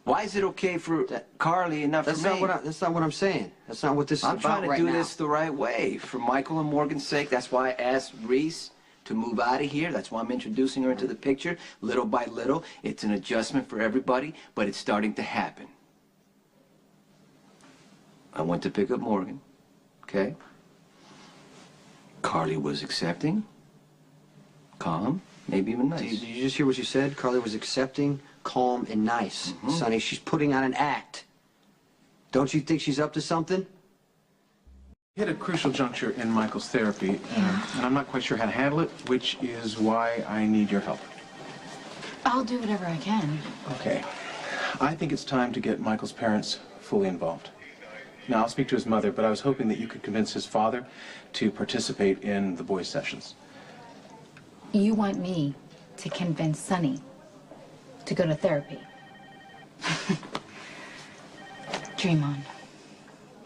Why is it okay for Carly and not for me? That's not what I'm saying. That's not what this is about right now. I'm trying to do this the right way, for Michael and Morgan's sake. That's why I asked Reese to move out of here. That's why I'm introducing her into the picture, little by little. It's an adjustment for everybody, but it's starting to happen. I went to pick up Morgan, okay? Carly was accepting, calm, maybe even nice. Did you just hear what you said? Carly was accepting, calm, and nice. Sonny, she's putting on an act. Don't you think she's up to something? Hit a crucial juncture in Michael's therapy, and I'm not quite sure how to handle it, which is why I need your help. I'll do whatever I can. Okay. I think it's time to get Michael's parents fully involved. Now, I'll speak to his mother, but I was hoping that you could convince his father to participate in the boys' sessions. You want me to convince Sonny to go to therapy? Dream on.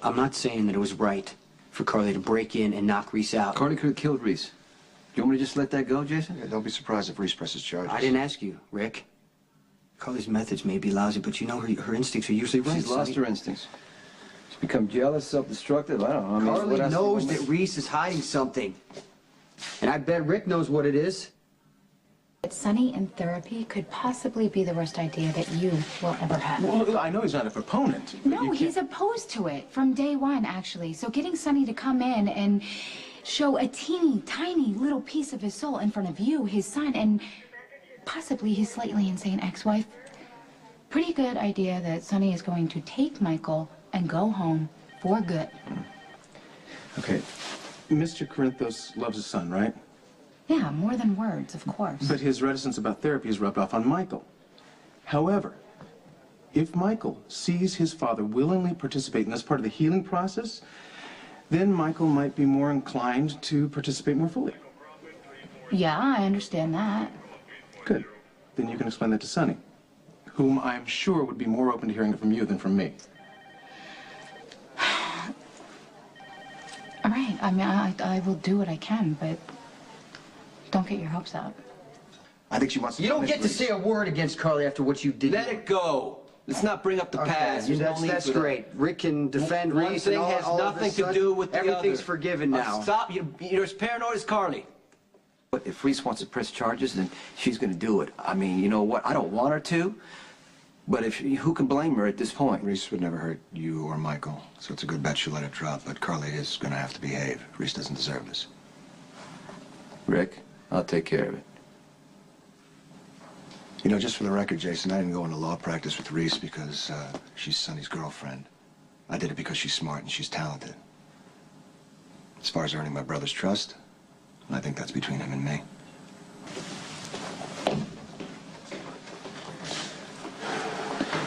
I'm not saying that it was right for Carly to break in and knock Reese out. Carly could have killed Reese. You want me to just let that go, Jason? Yeah, don't be surprised if Reese presses charges. I didn't ask you, Rick. Carly's methods may be lousy, but you know her instincts are usually right. She's lost her instincts. She's become jealous, self-destructive. I don't know. I mean, Carly knows that Reese is hiding something. And I bet Rick knows what it is. Sonny in therapy could possibly be the worst idea that you will ever have. Well, I know he's not a proponent. No, he's opposed to it from day one, actually. So getting Sonny to come in and show a teeny, tiny little piece of his soul in front of you, his son, and possibly his slightly insane ex-wife. Pretty good idea that Sonny is going to take Michael and go home for good. Okay. Mr. Corinthos loves his son, right? Yeah, more than words, of course. But his reticence about therapy is rubbed off on Michael. However, if Michael sees his father willingly participate in this part of the healing process, then Michael might be more inclined to participate more fully. Yeah, I understand that. Good. Then you can explain that to Sonny, whom I'm sure would be more open to hearing it from you than from me. All right, I mean, I will do what I can, but don't get your hopes up. I think she wants to... You don't get to say a word against Carly after what you did. Let it go. Let's not bring up the past. That's great. Rick can defend Reese and all. One thing has nothing to do with the other. Everything's forgiven now. Stop. You're as paranoid as Carly. But if Reese wants to press charges, then she's going to do it. I mean, you know what? I don't want her to. But who can blame her at this point? Reese would never hurt you or Michael, so it's a good bet she'll let it drop. But Carly is going to have to behave. Reese doesn't deserve this. Rick, I'll take care of it. You know, just for the record, Jason, I didn't go into law practice with Reese because she's Sonny's girlfriend. I did it because she's smart and she's talented. As far as earning my brother's trust, I think that's between him and me.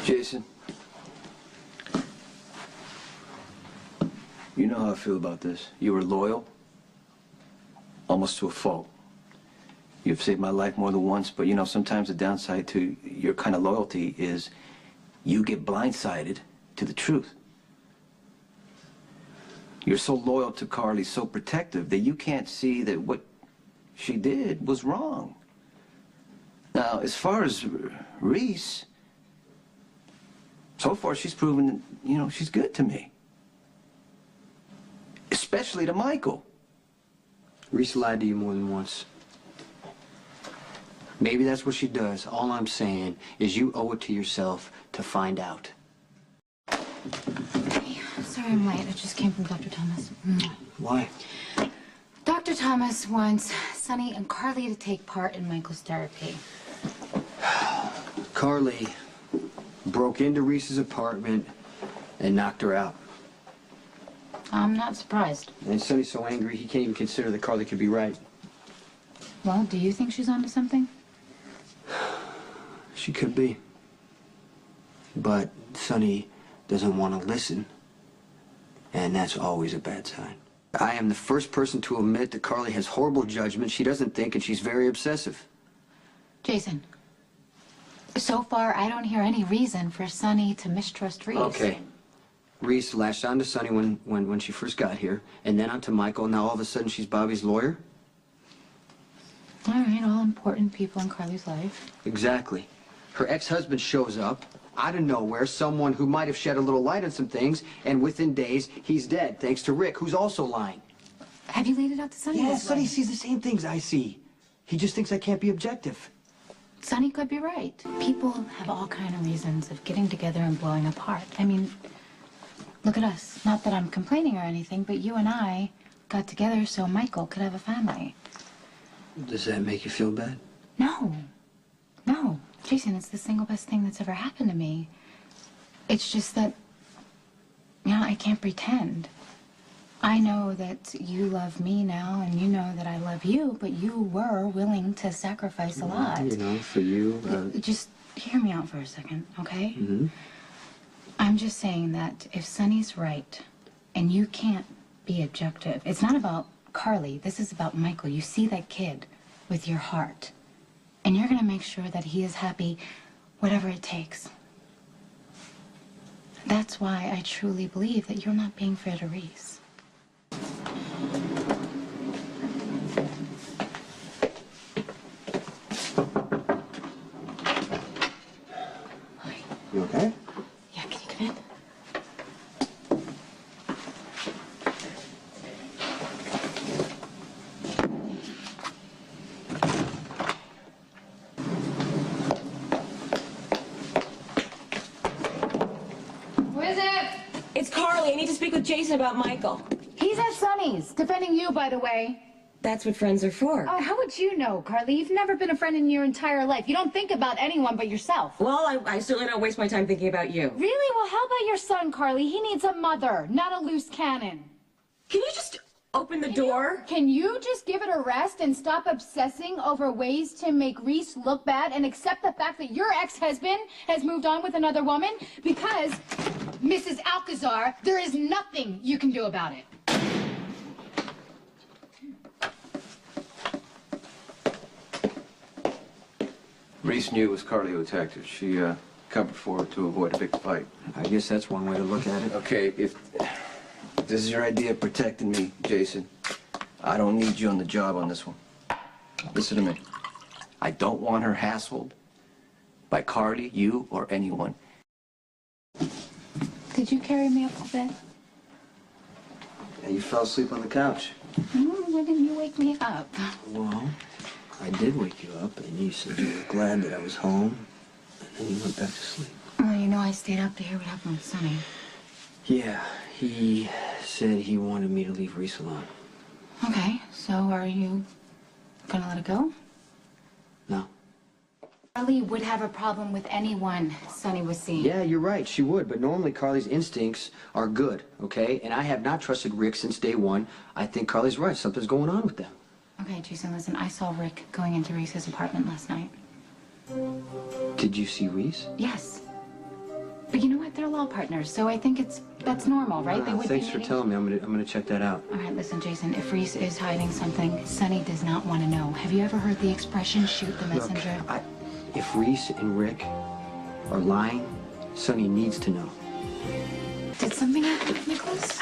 Jason, you know how I feel about this. You were loyal, almost to a fault. You've saved my life more than once, but you know, sometimes the downside to your kind of loyalty is you get blindsided to the truth. You're so loyal to Carly, so protective, that you can't see that what she did was wrong. Now, as far as Reese, so far she's proven that, you know, she's good to me. Especially to Michael. Reese lied to you more than once. Maybe that's what she does. All I'm saying is you owe it to yourself to find out. Hey, sorry I'm late. I just came from Dr. Thomas. Why? Dr. Thomas wants Sonny and Carly to take part in Michael's therapy. Carly broke into Reese's apartment and knocked her out. I'm not surprised. And Sonny's so angry he can't even consider that Carly could be right. Well, do you think she's onto something? She could be. But Sonny doesn't want to listen. And that's always a bad sign. I am the first person to admit that Carly has horrible judgment. She doesn't think, and she's very obsessive. Jason, so far I don't hear any reason for Sonny to mistrust Reese. Okay. Reese lashed onto Sonny when she first got here, and then onto Michael. Now all of a sudden she's Bobby's lawyer? All right, all important people in Carly's life. Exactly. Her ex-husband shows up, out of nowhere, someone who might have shed a little light on some things, and within days, he's dead, thanks to Rick, who's also lying. Have you laid it out to Sonny? Yeah, Sonny sees the same things I see. He just thinks I can't be objective. Sonny could be right. People have all kind of reasons of getting together and blowing apart. I mean, look at us. Not that I'm complaining or anything, but you and I got together so Michael could have a family. Does that make you feel bad? No. No. Jason, it's the single best thing that's ever happened to me. It's just that, you know, I can't pretend. I know that you love me now, and you know that I love you, but you were willing to sacrifice a lot. You know, for you... Just hear me out for a second, okay? Mm-hmm. I'm just saying that if Sonny's right, and you can't be objective, it's not about Carly, this is about Michael. You see that kid with your heart, and you're gonna make sure that he is happy, whatever it takes. That's why I truly believe that you're not being fair to Reese. You okay? Yeah, can you come in? Who is it? It's Carly. I need to speak with Jason about Michael. He's at Sonny's, defending you, by the way. That's what friends are for. Oh, how would you know, Carly? You've never been a friend in your entire life. You don't think about anyone but yourself. Well, I certainly don't waste my time thinking about you. Really? Well, how about your son, Carly? He needs a mother, not a loose cannon. Can you just open the door? Can you just give it a rest and stop obsessing over ways to make Reese look bad and accept the fact that your ex-husband has moved on with another woman? Because, Mrs. Alcazar, there is nothing you can do about it. Reese knew it was Carly who attacked her. She covered for her to avoid a big fight. I guess that's one way to look at it. Okay, if this is your idea of protecting me, Jason, I don't need you on the job on this one. Listen to me. I don't want her hassled by Carly, you, or anyone. Did you carry me up to bed? Yeah, you fell asleep on the couch. Why didn't you wake me up? Well, I did wake you up, and you said you were glad that I was home, and then you went back to sleep. Well, you know I stayed up to hear what happened with Sonny. Yeah, he said he wanted me to leave Reese alone. Okay, so are you gonna let it go? No. Carly would have a problem with anyone Sonny was seeing. Yeah, you're right, she would, but normally Carly's instincts are good, okay? And I have not trusted Rick since day one. I think Carly's right, something's going on with them. Okay, Jason, listen, I saw Rick going into Reese's apartment last night. Did you see Reese? Yes. But you know what? They're law partners, so I think that's normal, right? They would Thanks be for meeting. telling me. I'm gonna check that out. All right, listen, Jason, if Reese is hiding something, Sonny does not want to know. Have you ever heard the expression, shoot the messenger? Look, if Reese and Rick are lying, Sonny needs to know. Did something happen, Nicholas?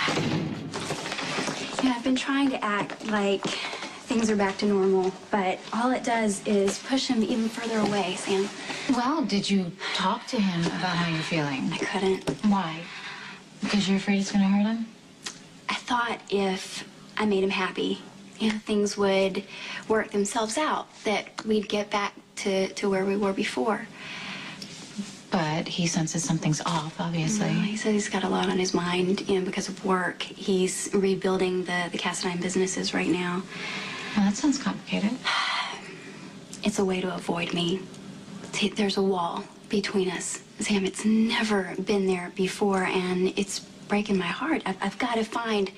Yeah, I've been trying to act like things are back to normal, but all it does is push him even further away, Sam. Well, did you talk to him about how you're feeling? I couldn't. Why? Because you're afraid it's going to hurt him? I thought if I made him happy, you know, things would work themselves out, that we'd get back to where we were before. But he senses something's off, obviously. No, he says he's got a lot on his mind, you know, because of work. He's rebuilding the cast iron businesses right now. Well, that sounds complicated. It's a way to avoid me. See, there's a wall between us. Sam, it's never been there before, and it's breaking my heart. I've got to find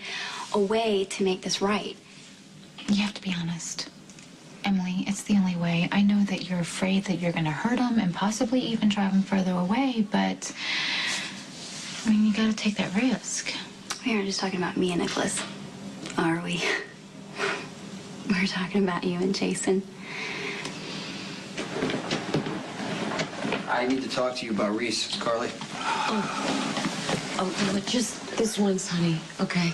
a way to make this right. You have to be honest. Emily, it's the only way. I know that you're afraid that you're going to hurt him and possibly even drive him further away, but, I mean, you got to take that risk. We aren't just talking about me and Nicholas, are we? We're talking about you and Jason. I need to talk to you about Reese, Carly. Oh, no, just this once, honey, okay?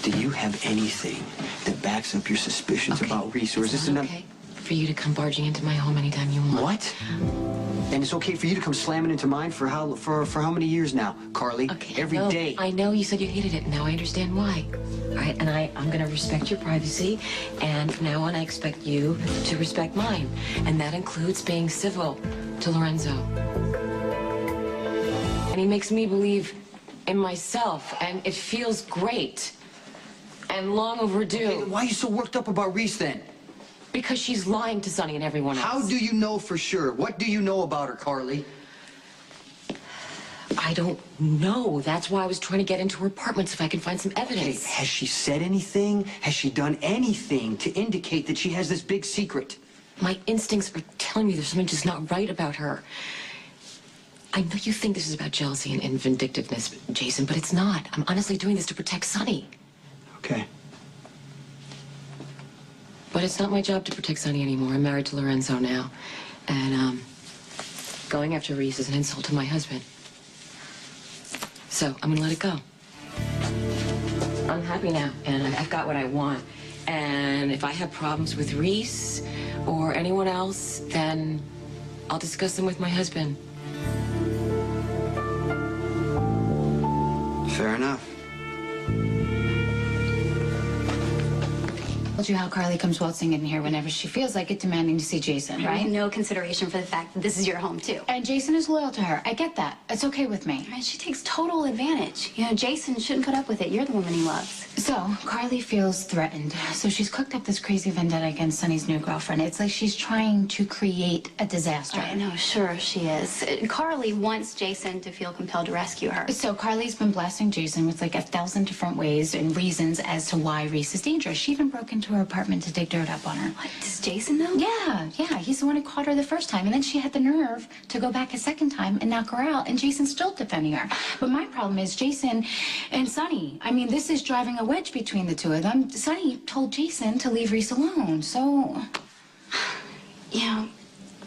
Do you have anything that backs up your suspicions about Reese, or is this enough? Okay for you to come barging into my home anytime you want. What? And it's okay for you to come slamming into mine for how many years now, Carly? Okay, Every day. I know you said you hated it, and now I understand why. All right, and I'm gonna respect your privacy, and from now on I expect you to respect mine. And that includes being civil to Lorenzo. And he makes me believe in myself, and it feels great. And long overdue. Hey, why are you so worked up about Reese then? Because she's lying to Sonny and everyone else. How do you know for sure? What do you know about her, Carly? I don't know. That's why I was trying to get into her apartment so if I can find some Hey, evidence. has she said anything? Has she done anything to indicate that she has this big secret? My instincts are telling me there's something just not right about her. I know you think this is about jealousy and vindictiveness, Jason, but it's not. I'm honestly doing this to protect Sonny. Okay. But it's not my job to protect Sonny anymore. I'm married to Lorenzo now. And, going after Reese is an insult to my husband. So, I'm gonna let it go. I'm happy now, and I've got what I want. And if I have problems with Reese or anyone else, then I'll discuss them with my husband. Fair enough. Told you how Carly comes waltzing in here whenever she feels like it, demanding to see Jason, right? No consideration for the fact that this is your home, too. And Jason is loyal to her. I get that. It's okay with me. And she takes total advantage. You know, Jason shouldn't put up with it. You're the woman he loves. So, Carly feels threatened. So she's cooked up this crazy vendetta against Sonny's new girlfriend. It's like she's trying to create a disaster. I know, sure she is. Carly wants Jason to feel compelled to rescue her. So Carly's been blasting Jason with like 1,000 different ways and reasons as to why Reese is dangerous. She even broke into her apartment to dig dirt up on her. What, does Jason know? Yeah, he's the one who caught her the first time. And then she had the nerve to go back a second time and knock her out, and Jason's still defending her. But my problem is Jason and Sonny. I mean, this is driving a wedge between the two of them. Sonny told Jason to leave Reese alone, so... You know,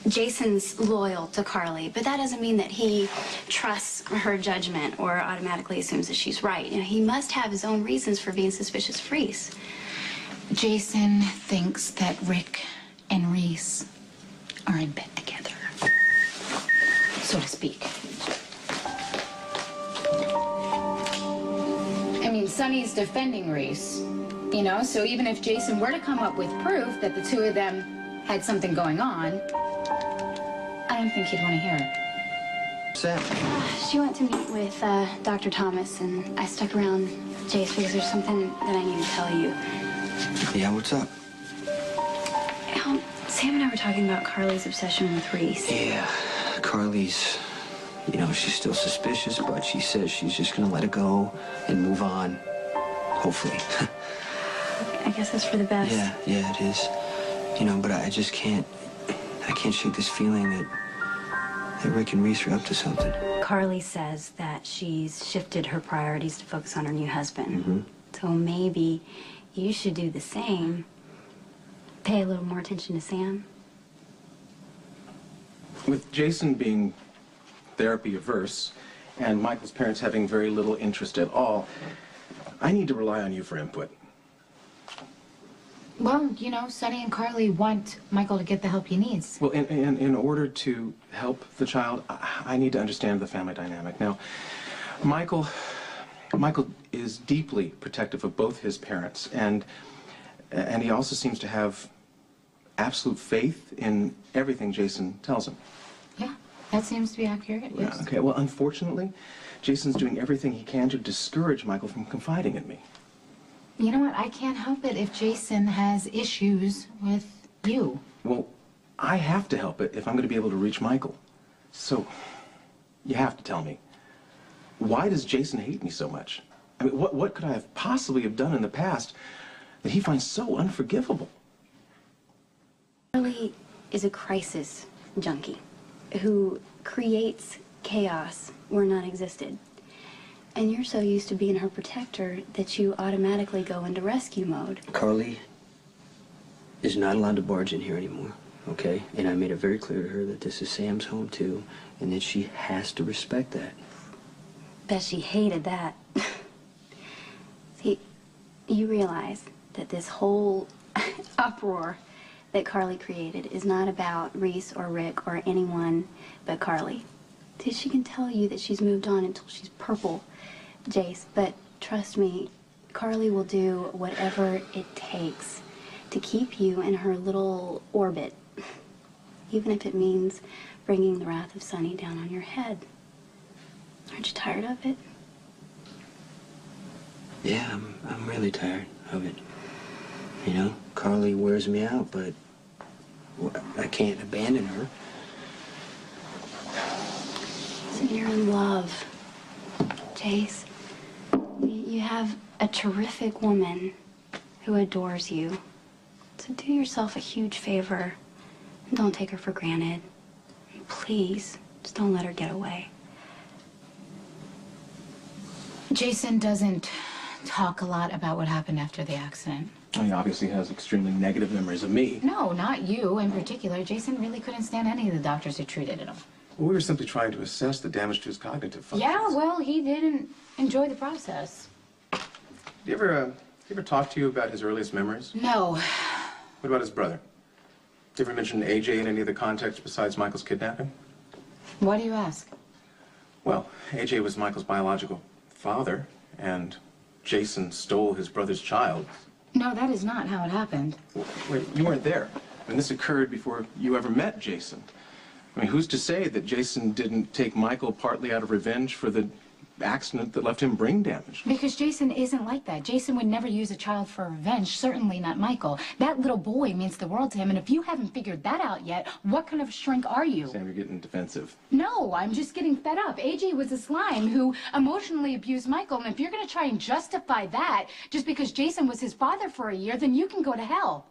Jason's loyal to Carly, but that doesn't mean that he trusts her judgment or automatically assumes that she's right. You know, he must have his own reasons for being suspicious of Reese. Jason thinks that Rick and Reese are in bed together, so to speak. I mean, Sonny's defending Reese, you know, so even if Jason were to come up with proof that the two of them had something going on, I don't think he'd want to hear it. Sam. She went to meet with Dr. Thomas, and I stuck around Jace because there's something that I need to tell you. Yeah, what's up? Sam and I were talking about Carly's obsession with Reese. Yeah, Carly's, you know, she's still suspicious, but she says she's just gonna let it go and move on. Hopefully. I guess that's for the best. Yeah, it is. You know, but I just can't shake this feeling that Rick and Reese are up to something. Carly says that she's shifted her priorities to focus on her new husband. Mm-hmm. So maybe you should do the same. Pay a little more attention to Sam. With Jason being therapy averse and Michael's parents having very little interest at all, I need to rely on you for input. Well, you know, Sonny and Carly want Michael to get the help he needs. Well, in order to help the child, I need to understand the family dynamic. Now, Michael is deeply protective of both his parents, and he also seems to have absolute faith in everything Jason tells him. Yeah, that seems to be accurate, yes. Yeah, okay, well, unfortunately, Jason's doing everything he can to discourage Michael from confiding in me. You know what? I can't help it if Jason has issues with you. Well, I have to help it if I'm going to be able to reach Michael. So, you have to tell me, why does Jason hate me so much? I mean, what could I have possibly have done in the past that he finds so unforgivable? Carly is a crisis junkie who creates chaos where none existed. And you're so used to being her protector that you automatically go into rescue mode. Carly is not allowed to barge in here anymore, okay? And I made it very clear to her that this is Sam's home, too, and that she has to respect that. Bet she hated that. See, you realize that this whole uproar that Carly created is not about Reese or Rick or anyone but Carly. She can tell you that she's moved on until she's purple, Jace, but trust me, Carly will do whatever it takes to keep you in her little orbit, even if it means bringing the wrath of Sonny down on your head. Aren't you tired of it? Yeah, I'm really tired of it. You know, Carly wears me out, but I can't abandon her. So you're in love, Jace. You have a terrific woman who adores you. So do yourself a huge favor and don't take her for granted. And please, just don't let her get away. Jason doesn't talk a lot about what happened after the accident. He obviously has extremely negative memories of me. No, not you in particular. Jason really couldn't stand any of the doctors who treated him. We were simply trying to assess the damage to his cognitive functions. Yeah, well, he didn't enjoy the process. Did he ever talk to you about his earliest memories? No. What about his brother? Did he ever mention AJ in any of the context besides Michael's kidnapping? Why do you ask? Well, AJ was Michael's biological father, and Jason stole his brother's child. No, that is not how it happened. Wait, you weren't there. I mean, this occurred before you ever met Jason. I mean, who's to say that Jason didn't take Michael partly out of revenge for the accident that left him brain damage? Because Jason isn't like that. Jason would never use a child for revenge, certainly not Michael. That little boy means the world to him, and if you haven't figured that out yet, what kind of shrink are you? Sam, you're getting defensive. No, I'm just getting fed up. AJ was a slime who emotionally abused Michael, and if you're going to try and justify that just because Jason was his father for a year, then you can go to hell.